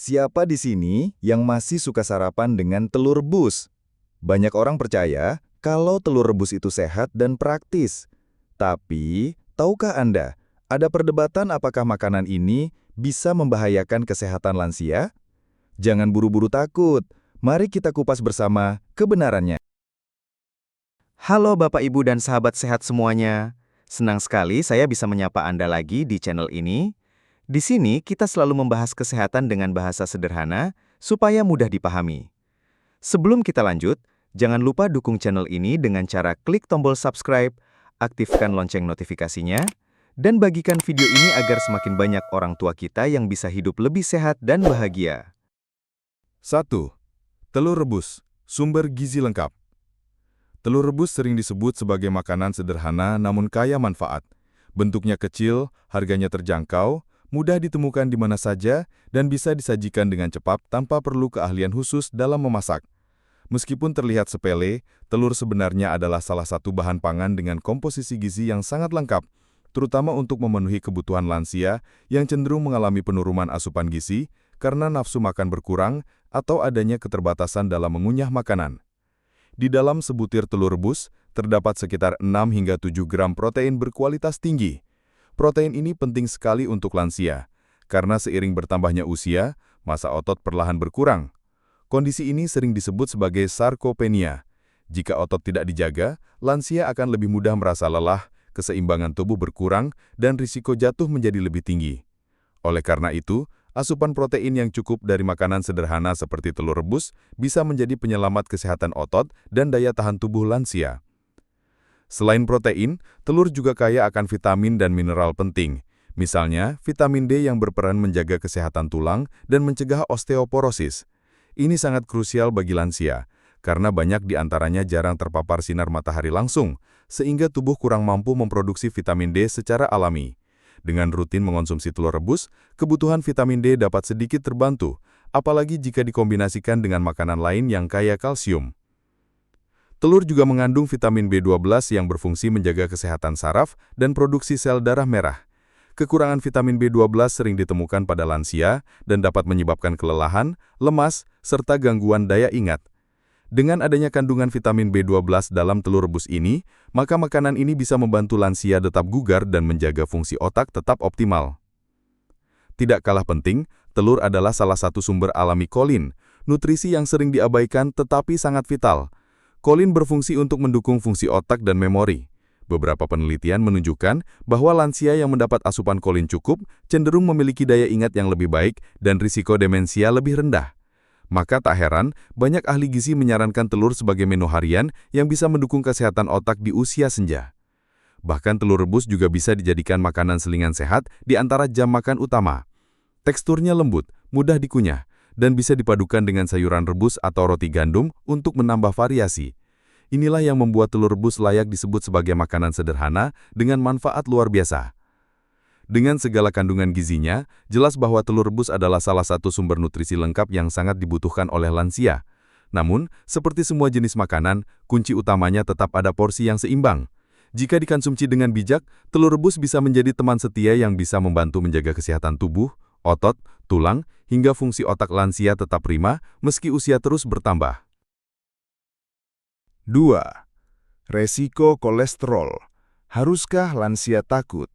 Siapa di sini yang masih suka sarapan dengan telur rebus? Banyak orang percaya kalau telur rebus itu sehat dan praktis. Tapi, tahukah Anda, ada perdebatan apakah makanan ini bisa membahayakan kesehatan lansia? Jangan buru-buru takut. Mari kita kupas bersama kebenarannya. Halo Bapak Ibu dan sahabat sehat semuanya. Senang sekali saya bisa menyapa Anda lagi di channel ini. Di sini kita selalu membahas kesehatan dengan bahasa sederhana supaya mudah dipahami. Sebelum kita lanjut, jangan lupa dukung channel ini dengan cara klik tombol subscribe, aktifkan lonceng notifikasinya, dan bagikan video ini agar semakin banyak orang tua kita yang bisa hidup lebih sehat dan bahagia. 1. Telur rebus, sumber gizi lengkap. Telur rebus sering disebut sebagai makanan sederhana namun kaya manfaat. Bentuknya kecil, harganya terjangkau, mudah ditemukan di mana saja, dan bisa disajikan dengan cepat tanpa perlu keahlian khusus dalam memasak. Meskipun terlihat sepele, telur sebenarnya adalah salah satu bahan pangan dengan komposisi gizi yang sangat lengkap, terutama untuk memenuhi kebutuhan lansia yang cenderung mengalami penurunan asupan gizi karena nafsu makan berkurang atau adanya keterbatasan dalam mengunyah makanan. Di dalam sebutir telur rebus, terdapat sekitar 6 hingga 7 gram protein berkualitas tinggi. Protein ini penting sekali untuk lansia, karena seiring bertambahnya usia, massa otot perlahan berkurang. Kondisi ini sering disebut sebagai sarkopenia. Jika otot tidak dijaga, lansia akan lebih mudah merasa lelah, keseimbangan tubuh berkurang, dan risiko jatuh menjadi lebih tinggi. Oleh karena itu, asupan protein yang cukup dari makanan sederhana seperti telur rebus bisa menjadi penyelamat kesehatan otot dan daya tahan tubuh lansia. Selain protein, telur juga kaya akan vitamin dan mineral penting. Misalnya, vitamin D yang berperan menjaga kesehatan tulang dan mencegah osteoporosis. Ini sangat krusial bagi lansia, karena banyak di antaranya jarang terpapar sinar matahari langsung, sehingga tubuh kurang mampu memproduksi vitamin D secara alami. Dengan rutin mengonsumsi telur rebus, kebutuhan vitamin D dapat sedikit terbantu, apalagi jika dikombinasikan dengan makanan lain yang kaya kalsium. Telur juga mengandung vitamin B12 yang berfungsi menjaga kesehatan saraf dan produksi sel darah merah. Kekurangan vitamin B12 sering ditemukan pada lansia dan dapat menyebabkan kelelahan, lemas, serta gangguan daya ingat. Dengan adanya kandungan vitamin B12 dalam telur rebus ini, maka makanan ini bisa membantu lansia tetap bugar dan menjaga fungsi otak tetap optimal. Tidak kalah penting, telur adalah salah satu sumber alami kolin, nutrisi yang sering diabaikan tetapi sangat vital. Kolin berfungsi untuk mendukung fungsi otak dan memori. Beberapa penelitian menunjukkan bahwa lansia yang mendapat asupan kolin cukup cenderung memiliki daya ingat yang lebih baik dan risiko demensia lebih rendah. Maka tak heran, banyak ahli gizi menyarankan telur sebagai menu harian yang bisa mendukung kesehatan otak di usia senja. Bahkan telur rebus juga bisa dijadikan makanan selingan sehat di antara jam makan utama. Teksturnya lembut, mudah dikunyah, dan bisa dipadukan dengan sayuran rebus atau roti gandum untuk menambah variasi. Inilah yang membuat telur rebus layak disebut sebagai makanan sederhana dengan manfaat luar biasa. Dengan segala kandungan gizinya, jelas bahwa telur rebus adalah salah satu sumber nutrisi lengkap yang sangat dibutuhkan oleh lansia. Namun, seperti semua jenis makanan, kunci utamanya tetap ada porsi yang seimbang. Jika dikonsumsi dengan bijak, telur rebus bisa menjadi teman setia yang bisa membantu menjaga kesehatan tubuh, otot, tulang, hingga fungsi otak lansia tetap prima meski usia terus bertambah. 2. Resiko kolesterol. Haruskah lansia takut?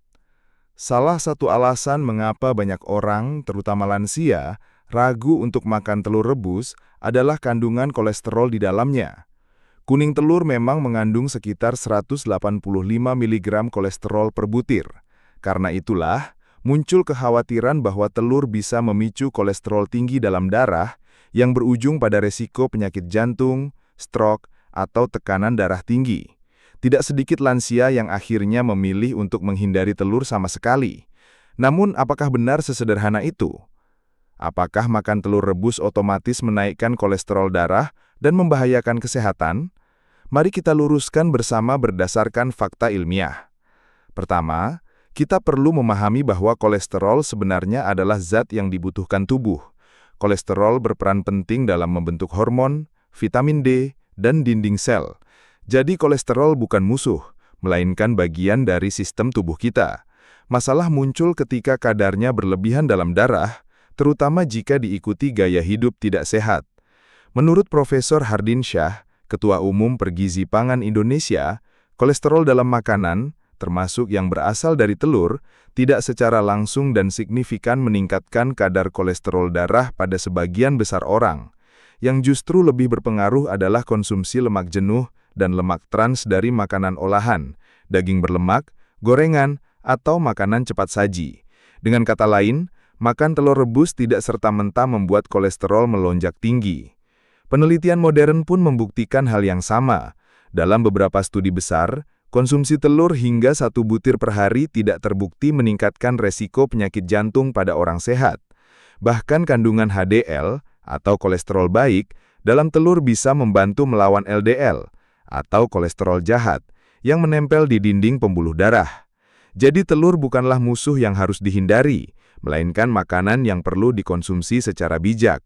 Salah satu alasan mengapa banyak orang, terutama lansia, ragu untuk makan telur rebus adalah kandungan kolesterol di dalamnya. Kuning telur memang mengandung sekitar 185 mg kolesterol per butir. Karena itulah, muncul kekhawatiran bahwa telur bisa memicu kolesterol tinggi dalam darah yang berujung pada resiko penyakit jantung, stroke, atau tekanan darah tinggi. Tidak sedikit lansia yang akhirnya memilih untuk menghindari telur sama sekali. Namun, apakah benar sesederhana itu? Apakah makan telur rebus otomatis menaikkan kolesterol darah dan membahayakan kesehatan? Mari kita luruskan bersama berdasarkan fakta ilmiah. Pertama, kita perlu memahami bahwa kolesterol sebenarnya adalah zat yang dibutuhkan tubuh. Kolesterol berperan penting dalam membentuk hormon, vitamin D, dan dinding sel. Jadi kolesterol bukan musuh, melainkan bagian dari sistem tubuh kita. Masalah muncul ketika kadarnya berlebihan dalam darah, terutama jika diikuti gaya hidup tidak sehat. Menurut Profesor Hardin Shah, Ketua Umum Pergizi Pangan Indonesia, kolesterol dalam makanan, termasuk yang berasal dari telur, tidak secara langsung dan signifikan meningkatkan kadar kolesterol darah pada sebagian besar orang. Yang justru lebih berpengaruh adalah konsumsi lemak jenuh dan lemak trans dari makanan olahan, daging berlemak, gorengan, atau makanan cepat saji. Dengan kata lain, makan telur rebus tidak serta-merta membuat kolesterol melonjak tinggi. Penelitian modern pun membuktikan hal yang sama. Dalam beberapa studi besar, konsumsi telur hingga 1 butir per hari tidak terbukti meningkatkan resiko penyakit jantung pada orang sehat. Bahkan kandungan HDL, atau kolesterol baik, dalam telur bisa membantu melawan LDL, atau kolesterol jahat, yang menempel di dinding pembuluh darah. Jadi telur bukanlah musuh yang harus dihindari, melainkan makanan yang perlu dikonsumsi secara bijak.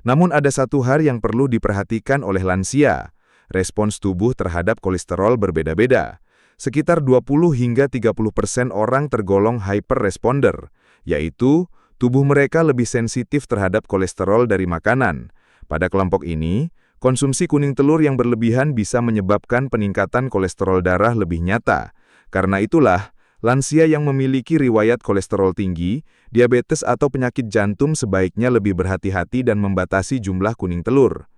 Namun ada satu hal yang perlu diperhatikan oleh lansia. Respons tubuh terhadap kolesterol berbeda-beda. Sekitar 20 hingga 30% orang tergolong hyperresponder, yaitu tubuh mereka lebih sensitif terhadap kolesterol dari makanan. Pada kelompok ini, konsumsi kuning telur yang berlebihan bisa menyebabkan peningkatan kolesterol darah lebih nyata. Karena itulah, lansia yang memiliki riwayat kolesterol tinggi, diabetes atau penyakit jantung sebaiknya lebih berhati-hati dan membatasi jumlah kuning telur.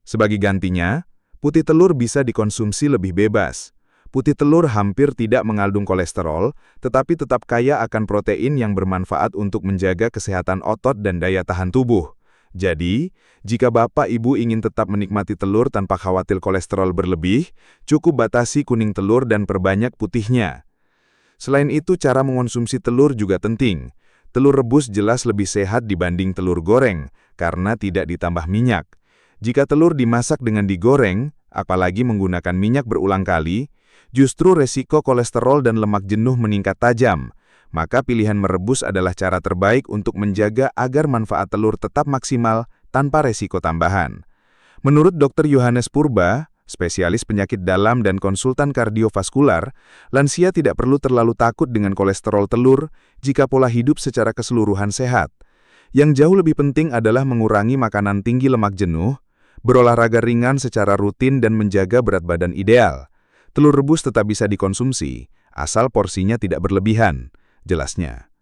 Sebagai gantinya, putih telur bisa dikonsumsi lebih bebas. Putih telur hampir tidak mengandung kolesterol, tetapi tetap kaya akan protein yang bermanfaat untuk menjaga kesehatan otot dan daya tahan tubuh. Jadi, jika Bapak Ibu ingin tetap menikmati telur tanpa khawatir kolesterol berlebih, cukup batasi kuning telur dan perbanyak putihnya. Selain itu, cara mengonsumsi telur juga penting. Telur rebus jelas lebih sehat dibanding telur goreng, karena tidak ditambah minyak. Jika telur dimasak dengan digoreng, apalagi menggunakan minyak berulang kali, justru resiko kolesterol dan lemak jenuh meningkat tajam. Maka pilihan merebus adalah cara terbaik untuk menjaga agar manfaat telur tetap maksimal tanpa resiko tambahan. Menurut Dr. Yohanes Purba, spesialis penyakit dalam dan konsultan kardiovaskular, lansia tidak perlu terlalu takut dengan kolesterol telur jika pola hidup secara keseluruhan sehat. Yang jauh lebih penting adalah mengurangi makanan tinggi lemak jenuh, berolahraga ringan secara rutin dan menjaga berat badan ideal. Telur rebus tetap bisa dikonsumsi, asal porsinya tidak berlebihan, jelasnya.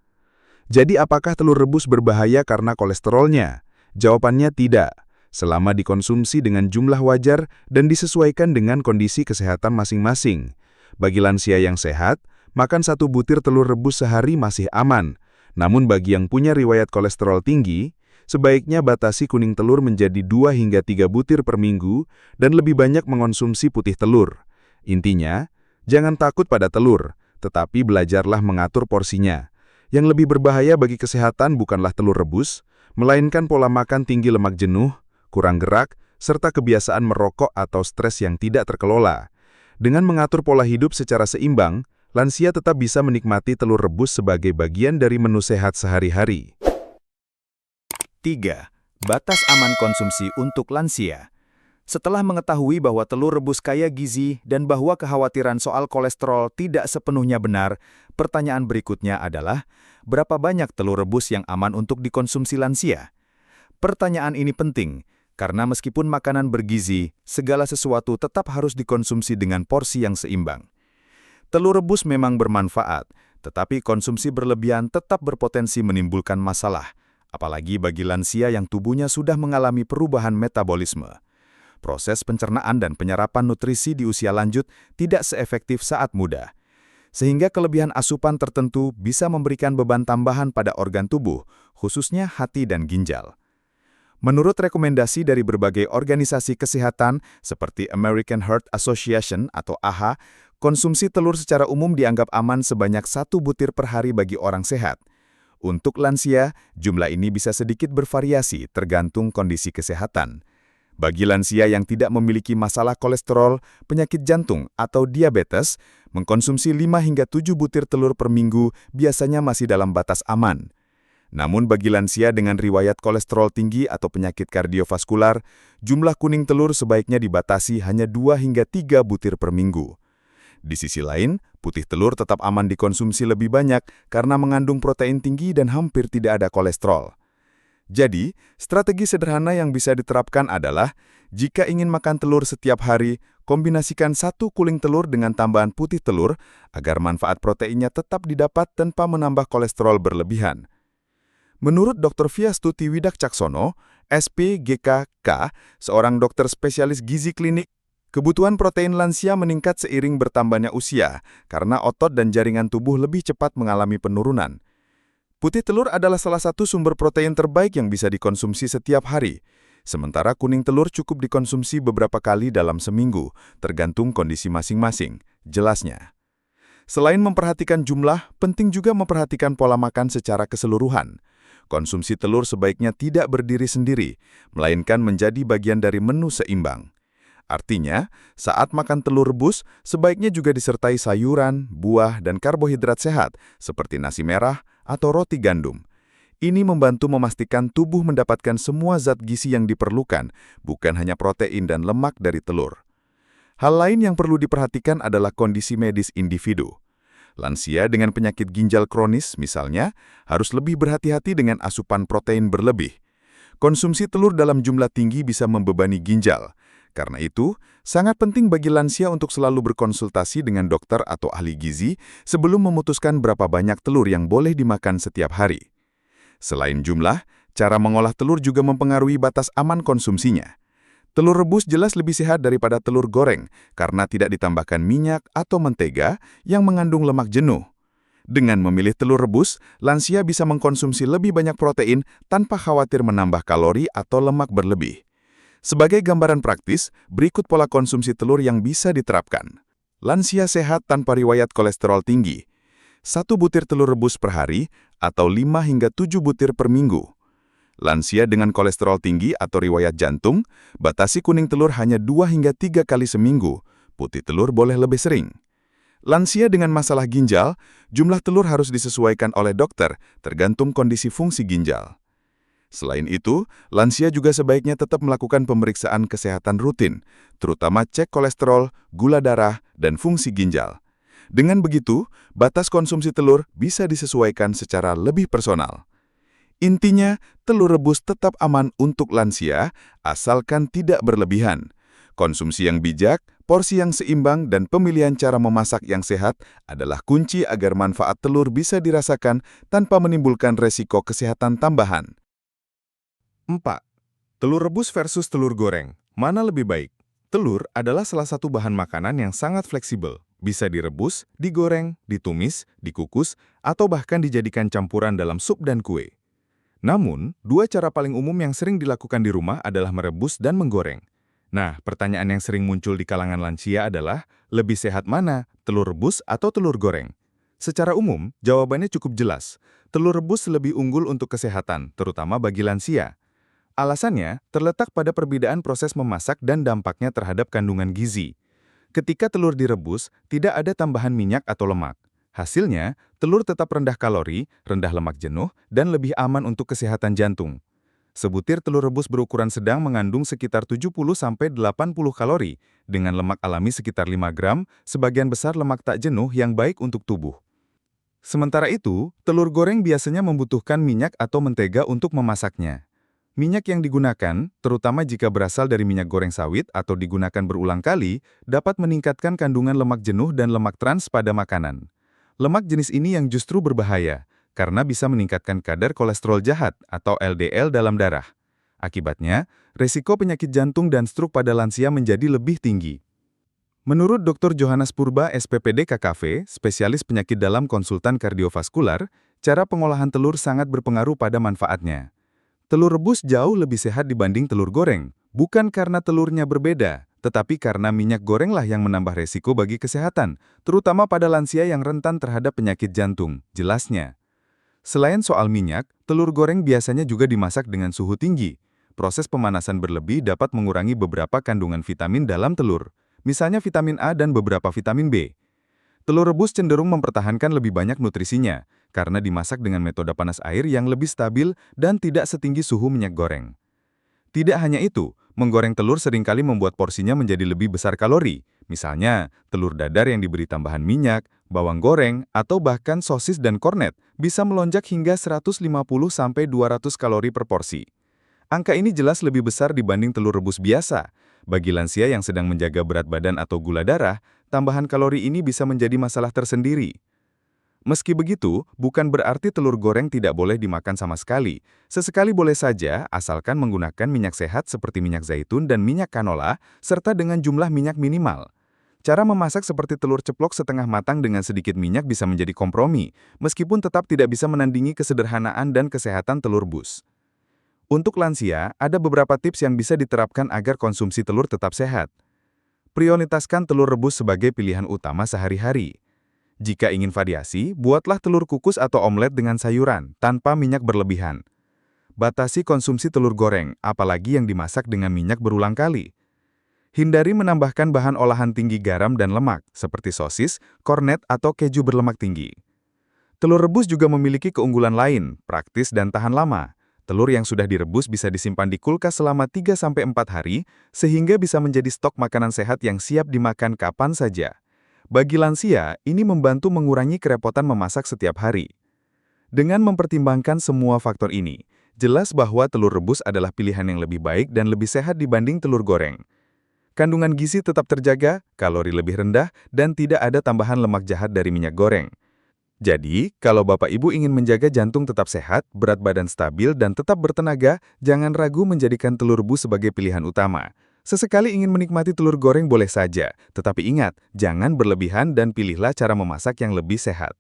Jadi apakah telur rebus berbahaya karena kolesterolnya? Jawabannya tidak, selama dikonsumsi dengan jumlah wajar dan disesuaikan dengan kondisi kesehatan masing-masing. Bagi lansia yang sehat, makan 1 butir telur rebus sehari masih aman. Namun bagi yang punya riwayat kolesterol tinggi, sebaiknya batasi kuning telur menjadi 2 hingga 3 butir per minggu dan lebih banyak mengonsumsi putih telur. Intinya, jangan takut pada telur, tetapi belajarlah mengatur porsinya. Yang lebih berbahaya bagi kesehatan bukanlah telur rebus, melainkan pola makan tinggi lemak jenuh, kurang gerak, serta kebiasaan merokok atau stres yang tidak terkelola. Dengan mengatur pola hidup secara seimbang, lansia tetap bisa menikmati telur rebus sebagai bagian dari menu sehat sehari-hari. 3. Batas aman konsumsi untuk lansia. Setelah mengetahui bahwa telur rebus kaya gizi dan bahwa kekhawatiran soal kolesterol tidak sepenuhnya benar, pertanyaan berikutnya adalah, berapa banyak telur rebus yang aman untuk dikonsumsi lansia? Pertanyaan ini penting, karena meskipun makanan bergizi, segala sesuatu tetap harus dikonsumsi dengan porsi yang seimbang. Telur rebus memang bermanfaat, tetapi konsumsi berlebihan tetap berpotensi menimbulkan masalah, apalagi bagi lansia yang tubuhnya sudah mengalami perubahan metabolisme. Proses pencernaan dan penyerapan nutrisi di usia lanjut tidak seefektif saat muda, sehingga kelebihan asupan tertentu bisa memberikan beban tambahan pada organ tubuh, khususnya hati dan ginjal. Menurut rekomendasi dari berbagai organisasi kesehatan seperti American Heart Association atau AHA, konsumsi telur secara umum dianggap aman sebanyak 1 butir per hari bagi orang sehat. Untuk lansia, jumlah ini bisa sedikit bervariasi tergantung kondisi kesehatan. Bagi lansia yang tidak memiliki masalah kolesterol, penyakit jantung, atau diabetes, mengkonsumsi 5 hingga 7 butir telur per minggu biasanya masih dalam batas aman. Namun bagi lansia dengan riwayat kolesterol tinggi atau penyakit kardiovaskular, jumlah kuning telur sebaiknya dibatasi hanya 2 hingga 3 butir per minggu. Di sisi lain, putih telur tetap aman dikonsumsi lebih banyak karena mengandung protein tinggi dan hampir tidak ada kolesterol. Jadi, strategi sederhana yang bisa diterapkan adalah, jika ingin makan telur setiap hari, kombinasikan 1 kuling telur dengan tambahan putih telur agar manfaat proteinnya tetap didapat tanpa menambah kolesterol berlebihan. Menurut Dr. Viastuti Widakcaksono, SPGKK, seorang dokter spesialis gizi klinik, kebutuhan protein lansia meningkat seiring bertambahnya usia karena otot dan jaringan tubuh lebih cepat mengalami penurunan. Putih telur adalah salah satu sumber protein terbaik yang bisa dikonsumsi setiap hari, sementara kuning telur cukup dikonsumsi beberapa kali dalam seminggu, tergantung kondisi masing-masing, jelasnya. Selain memperhatikan jumlah, penting juga memperhatikan pola makan secara keseluruhan. Konsumsi telur sebaiknya tidak berdiri sendiri, melainkan menjadi bagian dari menu seimbang. Artinya, saat makan telur rebus, sebaiknya juga disertai sayuran, buah, dan karbohidrat sehat, seperti nasi merah atau roti gandum. Ini membantu memastikan tubuh mendapatkan semua zat gizi yang diperlukan, bukan hanya protein dan lemak dari telur. Hal lain yang perlu diperhatikan adalah kondisi medis individu. Lansia dengan penyakit ginjal kronis, misalnya, harus lebih berhati-hati dengan asupan protein berlebih. Konsumsi telur dalam jumlah tinggi bisa membebani ginjal. Karena itu, sangat penting bagi lansia untuk selalu berkonsultasi dengan dokter atau ahli gizi sebelum memutuskan berapa banyak telur yang boleh dimakan setiap hari. Selain jumlah, cara mengolah telur juga mempengaruhi batas aman konsumsinya. Telur rebus jelas lebih sehat daripada telur goreng karena tidak ditambahkan minyak atau mentega yang mengandung lemak jenuh. Dengan memilih telur rebus, lansia bisa mengkonsumsi lebih banyak protein tanpa khawatir menambah kalori atau lemak berlebih. Sebagai gambaran praktis, berikut pola konsumsi telur yang bisa diterapkan. Lansia sehat tanpa riwayat kolesterol tinggi. 1 butir telur rebus per hari atau 5 hingga 7 butir per minggu. Lansia dengan kolesterol tinggi atau riwayat jantung, batasi kuning telur hanya 2 hingga 3 kali seminggu. Putih telur boleh lebih sering. Lansia dengan masalah ginjal, jumlah telur harus disesuaikan oleh dokter, tergantung kondisi fungsi ginjal. Selain itu, lansia juga sebaiknya tetap melakukan pemeriksaan kesehatan rutin, terutama cek kolesterol, gula darah, dan fungsi ginjal. Dengan begitu, batas konsumsi telur bisa disesuaikan secara lebih personal. Intinya, telur rebus tetap aman untuk lansia, asalkan tidak berlebihan. Konsumsi yang bijak, porsi yang seimbang, dan pemilihan cara memasak yang sehat adalah kunci agar manfaat telur bisa dirasakan tanpa menimbulkan resiko kesehatan tambahan. 4. Telur rebus versus telur goreng. Mana lebih baik? Telur adalah salah satu bahan makanan yang sangat fleksibel. Bisa direbus, digoreng, ditumis, dikukus, atau bahkan dijadikan campuran dalam sup dan kue. Namun, 2 cara paling umum yang sering dilakukan di rumah adalah merebus dan menggoreng. Nah, pertanyaan yang sering muncul di kalangan lansia adalah, lebih sehat mana, telur rebus atau telur goreng? Secara umum, jawabannya cukup jelas. Telur rebus lebih unggul untuk kesehatan, terutama bagi lansia. Alasannya terletak pada perbedaan proses memasak dan dampaknya terhadap kandungan gizi. Ketika telur direbus, tidak ada tambahan minyak atau lemak. Hasilnya, telur tetap rendah kalori, rendah lemak jenuh, dan lebih aman untuk kesehatan jantung. Sebutir telur rebus berukuran sedang mengandung sekitar 70–80 kalori, dengan lemak alami sekitar 5 gram, sebagian besar lemak tak jenuh yang baik untuk tubuh. Sementara itu, telur goreng biasanya membutuhkan minyak atau mentega untuk memasaknya. Minyak yang digunakan, terutama jika berasal dari minyak goreng sawit atau digunakan berulang kali, dapat meningkatkan kandungan lemak jenuh dan lemak trans pada makanan. Lemak jenis ini yang justru berbahaya, karena bisa meningkatkan kadar kolesterol jahat atau LDL dalam darah. Akibatnya, resiko penyakit jantung dan stroke pada lansia menjadi lebih tinggi. Menurut Dr. Johannes Purba, SPPD KKV, spesialis penyakit dalam konsultan kardiovaskular, cara pengolahan telur sangat berpengaruh pada manfaatnya. Telur rebus jauh lebih sehat dibanding telur goreng, bukan karena telurnya berbeda, tetapi karena minyak gorenglah yang menambah resiko bagi kesehatan, terutama pada lansia yang rentan terhadap penyakit jantung, jelasnya. Selain soal minyak, telur goreng biasanya juga dimasak dengan suhu tinggi. Proses pemanasan berlebih dapat mengurangi beberapa kandungan vitamin dalam telur, misalnya vitamin A dan beberapa vitamin B. Telur rebus cenderung mempertahankan lebih banyak nutrisinya, karena dimasak dengan metode panas air yang lebih stabil dan tidak setinggi suhu minyak goreng. Tidak hanya itu, menggoreng telur seringkali membuat porsinya menjadi lebih besar kalori. Misalnya, telur dadar yang diberi tambahan minyak, bawang goreng, atau bahkan sosis dan kornet bisa melonjak hingga 150-200 kalori per porsi. Angka ini jelas lebih besar dibanding telur rebus biasa. Bagi lansia yang sedang menjaga berat badan atau gula darah, tambahan kalori ini bisa menjadi masalah tersendiri. Meski begitu, bukan berarti telur goreng tidak boleh dimakan sama sekali. Sesekali boleh saja, asalkan menggunakan minyak sehat seperti minyak zaitun dan minyak canola, serta dengan jumlah minyak minimal. Cara memasak seperti telur ceplok setengah matang dengan sedikit minyak bisa menjadi kompromi, meskipun tetap tidak bisa menandingi kesederhanaan dan kesehatan telur rebus. Untuk lansia, ada beberapa tips yang bisa diterapkan agar konsumsi telur tetap sehat. Prioritaskan telur rebus sebagai pilihan utama sehari-hari. Jika ingin variasi, buatlah telur kukus atau omelet dengan sayuran, tanpa minyak berlebihan. Batasi konsumsi telur goreng, apalagi yang dimasak dengan minyak berulang kali. Hindari menambahkan bahan olahan tinggi garam dan lemak, seperti sosis, kornet, atau keju berlemak tinggi. Telur rebus juga memiliki keunggulan lain, praktis dan tahan lama. Telur yang sudah direbus bisa disimpan di kulkas selama 3-4 hari, sehingga bisa menjadi stok makanan sehat yang siap dimakan kapan saja. Bagi lansia, ini membantu mengurangi kerepotan memasak setiap hari. Dengan mempertimbangkan semua faktor ini, jelas bahwa telur rebus adalah pilihan yang lebih baik dan lebih sehat dibanding telur goreng. Kandungan gizi tetap terjaga, kalori lebih rendah, dan tidak ada tambahan lemak jahat dari minyak goreng. Jadi, kalau Bapak Ibu ingin menjaga jantung tetap sehat, berat badan stabil, dan tetap bertenaga, jangan ragu menjadikan telur rebus sebagai pilihan utama. Sesekali ingin menikmati telur goreng boleh saja, tetapi ingat, jangan berlebihan dan pilihlah cara memasak yang lebih sehat.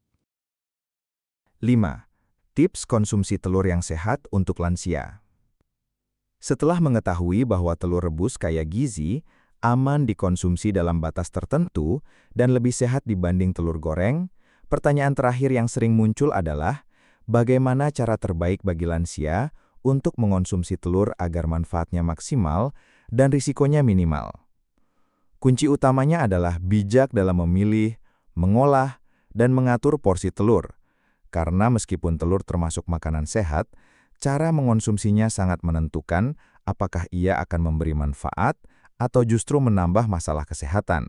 5. Tips konsumsi telur yang sehat untuk lansia. Setelah mengetahui bahwa telur rebus kaya gizi, aman dikonsumsi dalam batas tertentu, dan lebih sehat dibanding telur goreng, pertanyaan terakhir yang sering muncul adalah, bagaimana cara terbaik bagi lansia untuk mengonsumsi telur agar manfaatnya maksimal dan risikonya minimal? Kunci utamanya adalah bijak dalam memilih, mengolah, dan mengatur porsi telur. Karena meskipun telur termasuk makanan sehat, cara mengonsumsinya sangat menentukan apakah ia akan memberi manfaat atau justru menambah masalah kesehatan.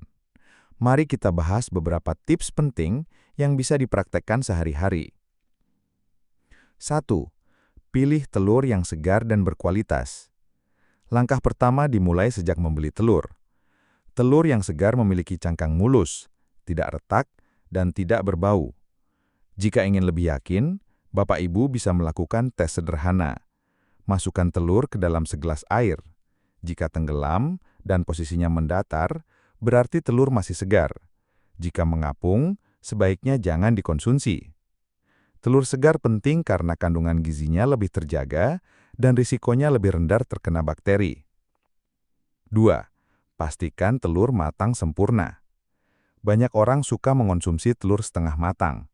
Mari kita bahas beberapa tips penting yang bisa dipraktekkan sehari-hari. 1. Pilih telur yang segar dan berkualitas. Langkah pertama dimulai sejak membeli telur. Telur yang segar memiliki cangkang mulus, tidak retak, dan tidak berbau. Jika ingin lebih yakin, Bapak Ibu bisa melakukan tes sederhana. Masukkan telur ke dalam segelas air. Jika tenggelam dan posisinya mendatar, berarti telur masih segar. Jika mengapung, sebaiknya jangan dikonsumsi. Telur segar penting karena kandungan gizinya lebih terjaga dan risikonya lebih rendah terkena bakteri. 2. Pastikan telur matang sempurna. Banyak orang suka mengonsumsi telur setengah matang.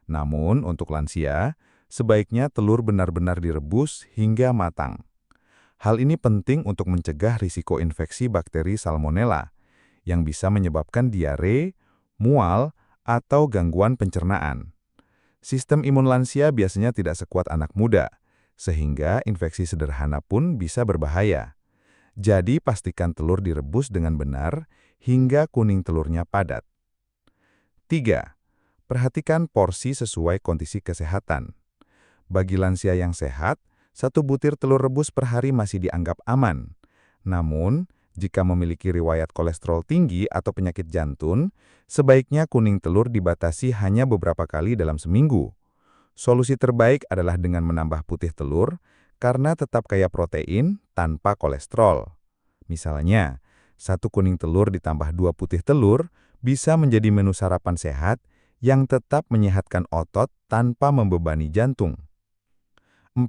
Namun, untuk lansia, sebaiknya telur benar-benar direbus hingga matang. Hal ini penting untuk mencegah risiko infeksi bakteri Salmonella, yang bisa menyebabkan diare, mual, atau gangguan pencernaan. Sistem imun lansia biasanya tidak sekuat anak muda, sehingga infeksi sederhana pun bisa berbahaya. Jadi pastikan telur direbus dengan benar hingga kuning telurnya padat. 3. Perhatikan porsi sesuai kondisi kesehatan. Bagi lansia yang sehat, 1 butir telur rebus per hari masih dianggap aman. Namun, jika memiliki riwayat kolesterol tinggi atau penyakit jantung, sebaiknya kuning telur dibatasi hanya beberapa kali dalam seminggu. Solusi terbaik adalah dengan menambah putih telur, karena tetap kaya protein tanpa kolesterol. Misalnya, 1 kuning telur ditambah 2 putih telur bisa menjadi menu sarapan sehat yang tetap menyehatkan otot tanpa membebani jantung. 4.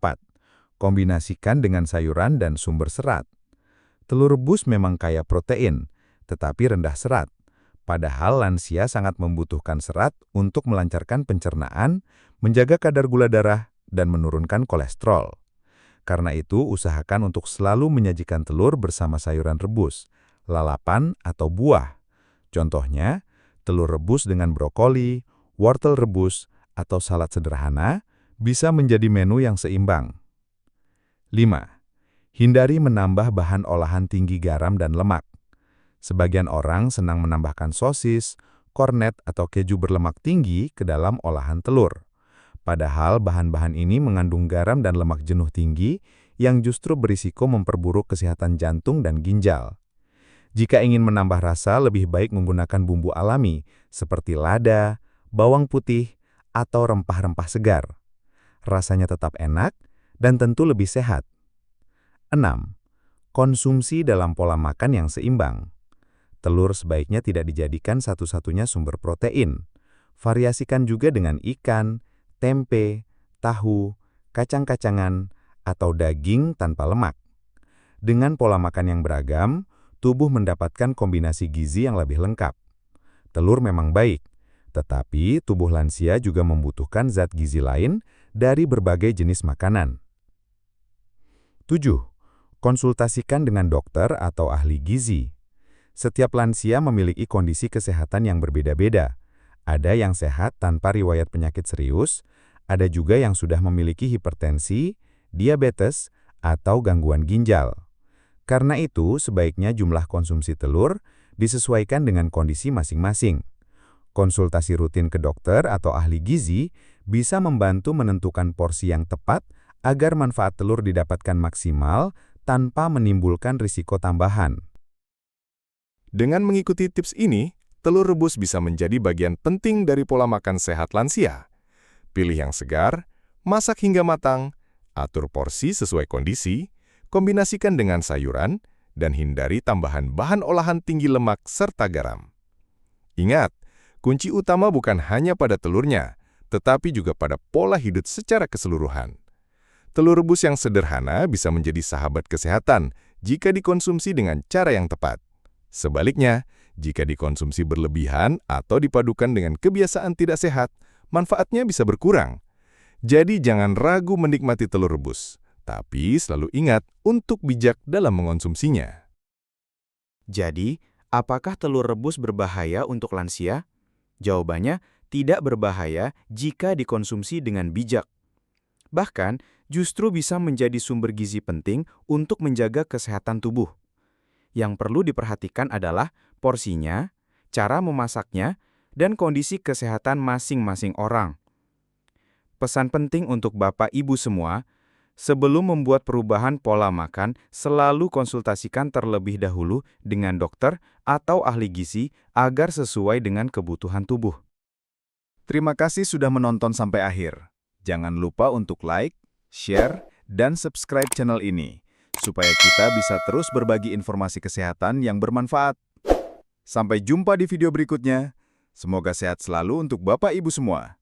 Kombinasikan dengan sayuran dan sumber serat. Telur rebus memang kaya protein, tetapi rendah serat. Padahal lansia sangat membutuhkan serat untuk melancarkan pencernaan, menjaga kadar gula darah, dan menurunkan kolesterol. Karena itu, usahakan untuk selalu menyajikan telur bersama sayuran rebus, lalapan, atau buah. Contohnya, telur rebus dengan brokoli, wortel rebus, atau salad sederhana bisa menjadi menu yang seimbang. 5. Hindari menambah bahan olahan tinggi garam dan lemak. Sebagian orang senang menambahkan sosis, kornet atau keju berlemak tinggi ke dalam olahan telur. Padahal bahan-bahan ini mengandung garam dan lemak jenuh tinggi yang justru berisiko memperburuk kesehatan jantung dan ginjal. Jika ingin menambah rasa, lebih baik menggunakan bumbu alami seperti lada, bawang putih, atau rempah-rempah segar. Rasanya tetap enak dan tentu lebih sehat. 6. Konsumsi dalam pola makan yang seimbang. Telur sebaiknya tidak dijadikan satu-satunya sumber protein. Variasikan juga dengan ikan, tempe, tahu, kacang-kacangan, atau daging tanpa lemak. Dengan pola makan yang beragam, tubuh mendapatkan kombinasi gizi yang lebih lengkap. Telur memang baik, tetapi tubuh lansia juga membutuhkan zat gizi lain dari berbagai jenis makanan. 7. Konsultasikan dengan dokter atau ahli gizi. Setiap lansia memiliki kondisi kesehatan yang berbeda-beda. Ada yang sehat tanpa riwayat penyakit serius, ada juga yang sudah memiliki hipertensi, diabetes, atau gangguan ginjal. Karena itu, sebaiknya jumlah konsumsi telur disesuaikan dengan kondisi masing-masing. Konsultasi rutin ke dokter atau ahli gizi bisa membantu menentukan porsi yang tepat agar manfaat telur didapatkan maksimal tanpa menimbulkan risiko tambahan. Dengan mengikuti tips ini, telur rebus bisa menjadi bagian penting dari pola makan sehat lansia. Pilih yang segar, masak hingga matang, atur porsi sesuai kondisi, kombinasikan dengan sayuran, dan hindari tambahan bahan olahan tinggi lemak serta garam. Ingat, kunci utama bukan hanya pada telurnya, tetapi juga pada pola hidup secara keseluruhan. Telur rebus yang sederhana bisa menjadi sahabat kesehatan jika dikonsumsi dengan cara yang tepat. Sebaliknya, jika dikonsumsi berlebihan atau dipadukan dengan kebiasaan tidak sehat, manfaatnya bisa berkurang. Jadi jangan ragu menikmati telur rebus, tapi selalu ingat untuk bijak dalam mengonsumsinya. Jadi, apakah telur rebus berbahaya untuk lansia? Jawabannya, tidak berbahaya jika dikonsumsi dengan bijak. Bahkan, justru bisa menjadi sumber gizi penting untuk menjaga kesehatan tubuh. Yang perlu diperhatikan adalah porsinya, cara memasaknya, dan kondisi kesehatan masing-masing orang. Pesan penting untuk Bapak Ibu semua, sebelum membuat perubahan pola makan, selalu konsultasikan terlebih dahulu dengan dokter atau ahli gizi agar sesuai dengan kebutuhan tubuh. Terima kasih sudah menonton sampai akhir. Jangan lupa untuk like, share, dan subscribe channel ini, supaya kita bisa terus berbagi informasi kesehatan yang bermanfaat. Sampai jumpa di video berikutnya. Semoga sehat selalu untuk Bapak Ibu semua.